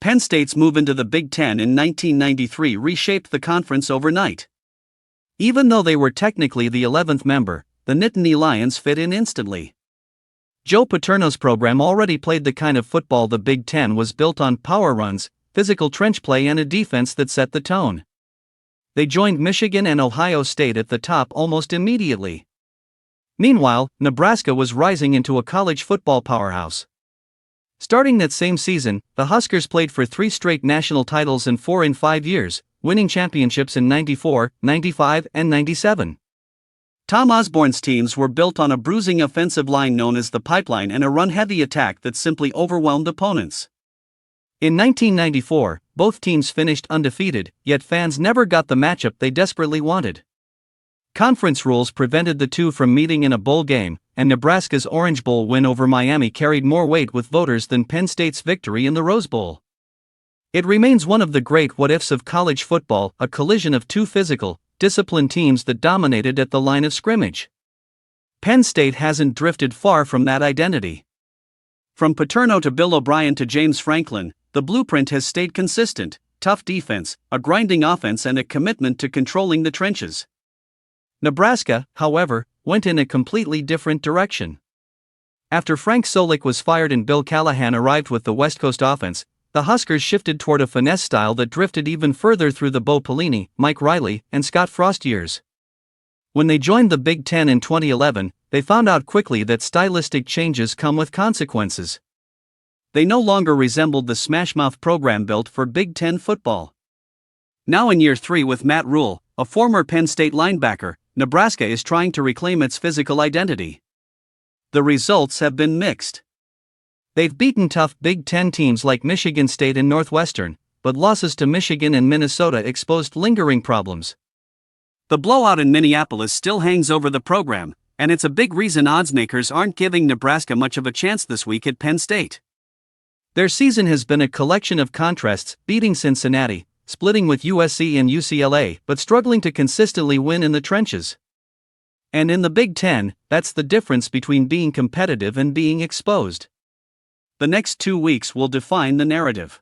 Penn State's move into the Big Ten in 1993 reshaped the conference overnight. Even though they were technically the 11th member, the Nittany Lions fit in instantly. Joe Paterno's program already played the kind of football the Big Ten was built on: power runs, physical trench play, and a defense that set the tone. They joined Michigan and Ohio State at the top almost immediately. Meanwhile, Nebraska was rising into a college football powerhouse. Starting that same season, the Huskers played for 3 straight national titles and 4 in 5 years, winning championships in '94, '95, and '97. Tom Osborne's teams were built on a bruising offensive line known as the pipeline and a run-heavy attack that simply overwhelmed opponents. In 1994, both teams finished undefeated, yet fans never got the matchup they desperately wanted. Conference rules prevented the two from meeting in a bowl game, and Nebraska's Orange Bowl win over Miami carried more weight with voters than Penn State's victory in the Rose Bowl. It remains one of the great what-ifs of college football, a collision of two physical, disciplined teams that dominated at the line of scrimmage. Penn State hasn't drifted far from that identity. From Paterno to Bill O'Brien to James Franklin, the blueprint has stayed consistent: tough defense, a grinding offense, and a commitment to controlling the trenches. Nebraska, however, went in a completely different direction. After Frank Solich was fired and Bill Callahan arrived with the West Coast offense, the Huskers shifted toward a finesse style that drifted even further through the Bo Pelini, Mike Riley, and Scott Frost years. When they joined the Big Ten in 2011, they found out quickly that stylistic changes come with consequences. They no longer resembled the smashmouth program built for Big Ten football. Now in year 3 with Matt Rhule, a former Penn State linebacker, Nebraska is trying to reclaim its physical identity. The results have been mixed. They've beaten tough Big Ten teams like Michigan State and Northwestern, but losses to Michigan and Minnesota exposed lingering problems. The blowout in Minneapolis still hangs over the program, and it's a big reason oddsmakers aren't giving Nebraska much of a chance this week at Penn State. Their season has been a collection of contrasts, beating Cincinnati, splitting with USC and UCLA, but struggling to consistently win in the trenches. And in the Big Ten, that's the difference between being competitive and being exposed. The next 2 weeks will define the narrative.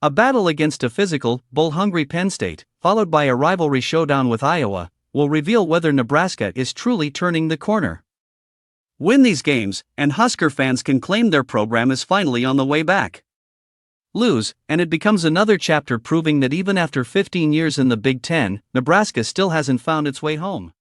A battle against a physical, bull-hungry Penn State, followed by a rivalry showdown with Iowa, will reveal whether Nebraska is truly turning the corner. Win these games, and Husker fans can claim their program is finally on the way back. Lose, and it becomes another chapter proving that even after 15 years in the Big Ten, Nebraska still hasn't found its way home.